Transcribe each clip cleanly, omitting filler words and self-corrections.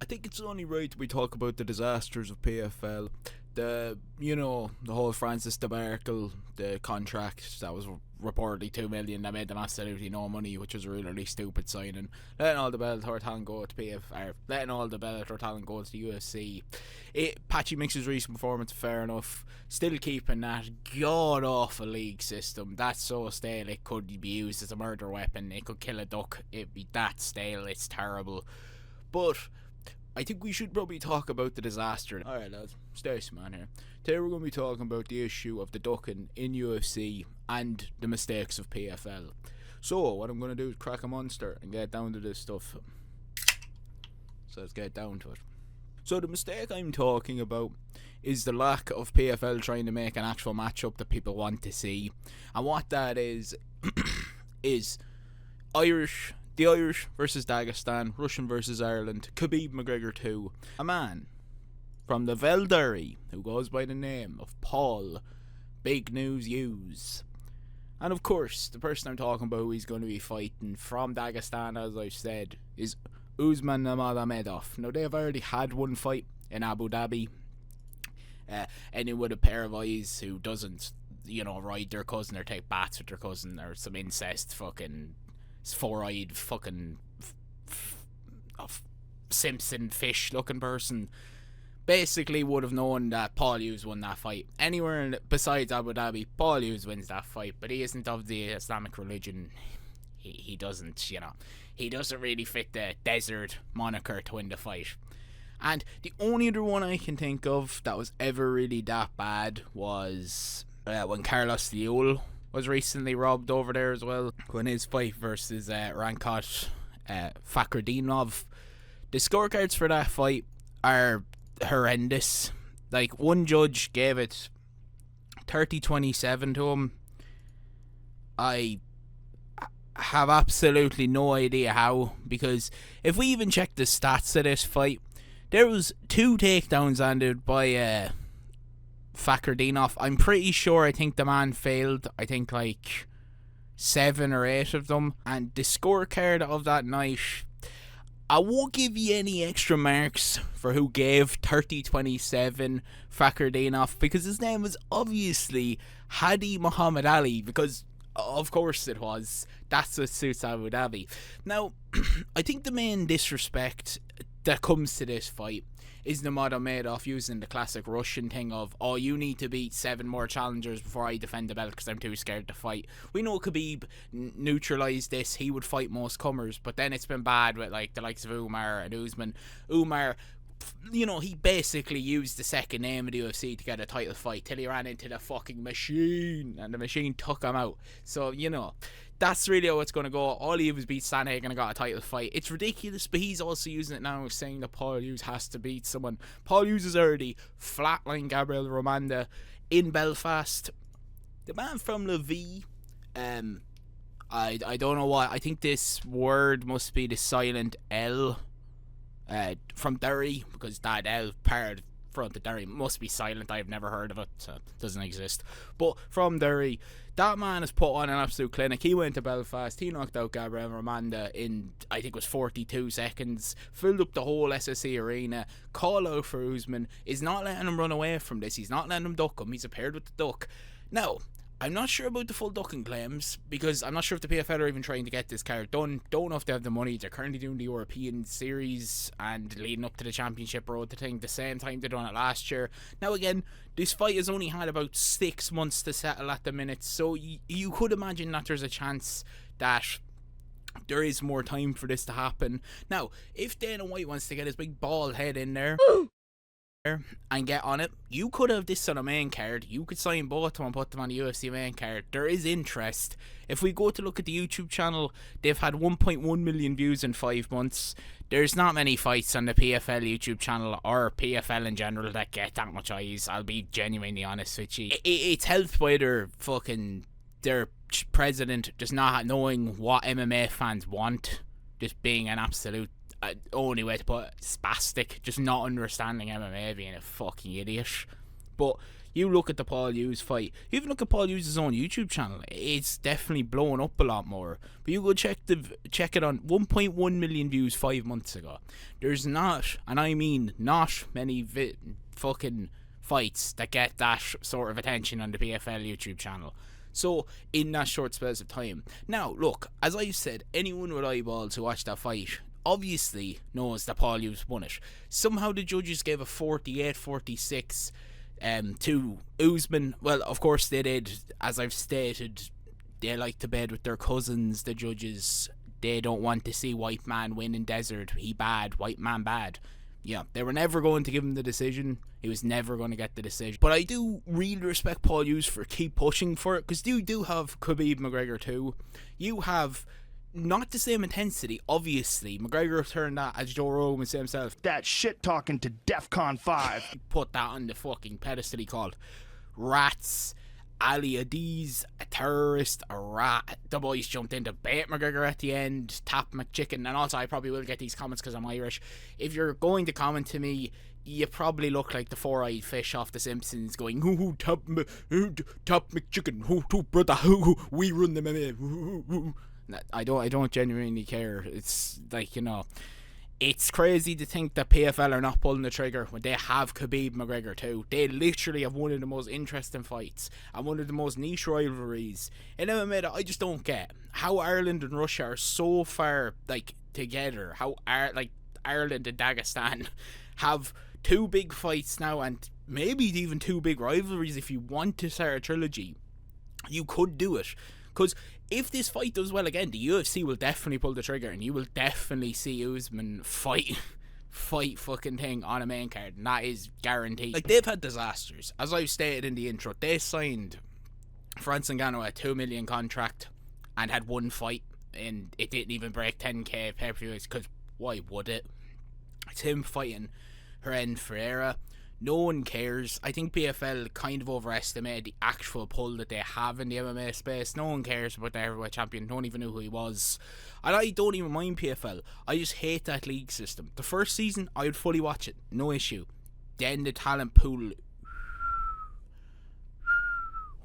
I think it's only right we talk about the disasters of PFL. The whole Francis debacle, the contract that was reportedly 2 million that made them absolutely no money, which was a really stupid signing. Letting all the Bellator talent go to PFL, letting all the Bellator talent go to the UFC. Patchy Mix's recent performance, fair enough. Still keeping that god awful league system. That's so stale it could be used as a murder weapon. It could kill a duck. It'd be that stale. It's terrible. But I think we should probably talk about the disaster. Alright lads, Stacey man here. Today we're going to be talking about the issue of the ducking in UFC and the mistakes of PFL. So what I'm going to do is crack a monster and get down to this stuff. So let's get down to it. So the mistake I'm talking about is the lack of PFL trying to make an actual matchup that people want to see. And what that is, is the Irish versus Dagestan, Russian versus Ireland, Khabib Mcgregor 2. A man from the Velderi who goes by the name of Paul Big News Hughes. And of course, the person I'm talking about who he's going to be fighting from Dagestan, as I've said, is Usman Nurmagomedov. Now, they've already had one fight in Abu Dhabi. Anyone with a pair of eyes who doesn't, ride their cousin or take baths with their cousin or some incest fucking four-eyed fucking Simpson fish looking person basically would have known that Paul Hughes won that fight. Anywhere besides Abu Dhabi, Paul Hughes wins that fight, but he isn't of the Islamic religion. He doesn't, he doesn't really fit the desert moniker to win the fight. And the only other one I can think of that was ever really that bad was when Carlos Liul was recently robbed over there as well, when his fight versus Rankot Fakhretdinov. The scorecards for that fight are horrendous. Like, one judge gave it 30-27 to him. I have absolutely no idea how, because if we even check the stats of this fight, there was 2 takedowns landed by Fakhretdinov. I'm pretty sure I think the man failed. I think like 7 or 8 of them. And the scorecard of that night, I won't give you any extra marks for who gave 30-27 Fakhretdinov, because his name was obviously Hadi Muhammad Ali, because of course it was. That's what suits Abu Dhabi. Now, I think the main disrespect that comes to this fight is Nurmagomedov using the classic Russian thing of, oh, you need to beat 7 more challengers before I defend the belt because I'm too scared to fight. We know Khabib neutralised this. He would fight most comers, but then it's been bad with like the likes of Umar and Usman. Umar, he basically used the second name of the UFC to get a title fight till he ran into the fucking machine and the machine took him out. So, that's really how it's going to go. All he was beat Sandhagen and got a title fight. It's ridiculous, but he's also using it now, saying that Paul Hughes has to beat someone. Paul Hughes is already flatlined Gabriel Romanda in Belfast. The man from Lviv, I don't know what. I think this word must be the silent L from Derry, because that L part front of Derry must be silent. I've never heard of it, so it doesn't exist. But from Derry, that man has put on an absolute clinic. He went to Belfast, he knocked out Gabriel Romanda in, I think it was 42 seconds, filled up the whole SSE arena, call out for Usman, is not letting him run away from this, he's not letting him duck him, he's appeared with the duck. Now, I'm not sure about the full ducking claims, because I'm not sure if the PFL are even trying to get this card done. Don't know if they have the money. They're currently doing the European Series and leading up to the Championship Road to thing the same time they done it last year. Now again, this fight has only had about 6 months to settle at the minute, so you could imagine that there's a chance that there is more time for this to happen. Now, if Dana White wants to get his big bald head in there and get on it, you could have this on a main card. You could sign both of them and put them on the UFC main card. There is interest. If we go to look at the YouTube channel, they've had 1.1 million views in 5 months. There's not many fights on the PFL YouTube channel or PFL in general that get that much eyes. I'll be genuinely honest with you. It's helped by their president just not knowing what MMA fans want, just being an absolute only way to put it, spastic, just not understanding MMA, being a fucking idiot. But You look at the Paul Hughes fight, even look at Paul Hughes' own YouTube channel, it's definitely blowing up a lot more. But you go check it on 1.1 million views 5 months ago. There's not, and I mean not many fucking fights that get that sort of attention on the PFL YouTube channel. So, in that short space of time. Now, look, as I said, anyone with eyeballs who watched that fight obviously knows that Paul Hughes won it. Somehow the judges gave a 48-46 to Usman. Well, of course they did. As I've stated, they like to bed with their cousins, the judges. They don't want to see white man win in desert. He bad, white man bad. Yeah, they were never going to give him the decision. He was never going to get the decision. But I do really respect Paul Hughes for keep pushing for it, because you do have Khabib McGregor too. You have not the same intensity, obviously. McGregor turned that, as Joe Rogan would say himself, that shit talking to DEFCON 5. He put that on the fucking pedestal. He called rats, Ali Adiz, a terrorist, a rat. The boys jumped in to bait McGregor at the end, tap McChicken. And also, I probably will get these comments because I'm Irish. If you're going to comment to me, you probably look like the four-eyed fish off The Simpsons going, tap McChicken, brother, we run the MMA. I don't genuinely care. It's like, you know, it's crazy to think that PFL are not pulling the trigger when they have Khabib McGregor too. They literally have one of the most interesting fights and one of the most niche rivalries in MMA that I just don't get. How Ireland and Russia are so far like together. How Ireland and Dagestan have two big fights now, and maybe even two big rivalries. If you want to start a trilogy, you could do it. Because if this fight does well again, the UFC will definitely pull the trigger, and you will definitely see Usman fight fucking thing on a main card, and that is guaranteed. Like, they've had disasters. As I've stated in the intro, they signed Francis Ngannou a $2 million contract and had one fight, and it didn't even break 10k pay-per-views, because why would it? It's him fighting Hernan Ferreira. No one cares. I think PFL kind of overestimated the actual pull that they have in the MMA space. No one cares about the heavyweight champion. Don't even know who he was. And I don't even mind PFL. I just hate that league system. The first season, I would fully watch it. No issue. Then the talent pool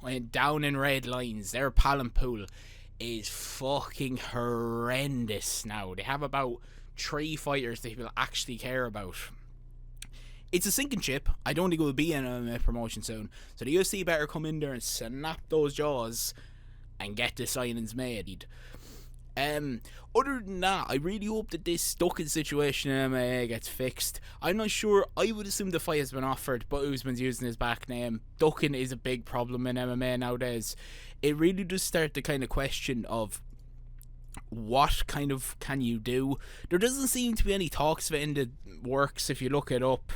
went down in red lines. Their talent pool is fucking horrendous now. They have about 3 fighters that people actually care about. It's a sinking ship. I don't think it will be an MMA promotion soon. So the UFC better come in there and snap those jaws and get the signings made. Other than that, I really hope that this Duckin situation in MMA gets fixed. I'm not sure. I would assume the fight has been offered, but Usman's using his back name. Duckin is a big problem in MMA nowadays. It really does start the kind of question of what kind of can you do. There doesn't seem to be any talks of it in the works if you look it up.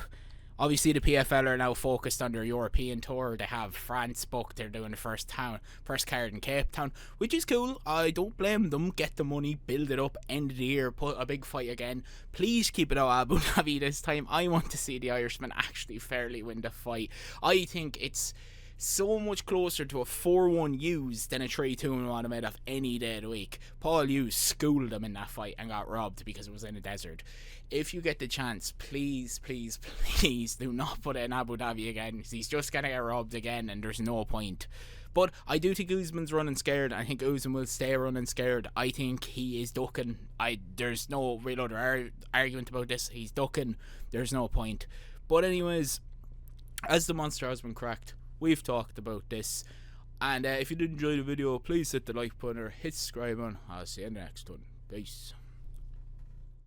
Obviously the PFL are now focused on their European tour. They have France booked. They're doing the first card in Cape Town, which is cool. I don't blame them. Get the money, build it up, end of the year, put a big fight again. Please keep it out Abu Dhabi this time. I want to see the Irishman actually fairly win the fight. I think it's so much closer to a 4-1 Hughes than a 3-2 Nurmagomedov any day of the week. Paul Hughes schooled him in that fight and got robbed because it was in a desert. If you get the chance, please, please, please do not put it in Abu Dhabi again. He's just going to get robbed again and there's no point. But I do think Usman's running scared. I think Usman will stay running scared. I think he is ducking. There's no real other argument about this. He's ducking. There's no point. But anyways, as the monster has been cracked, we've talked about this. And if you did enjoy the video, please hit the like button or hit subscribe button. I'll see you in the next one. Peace.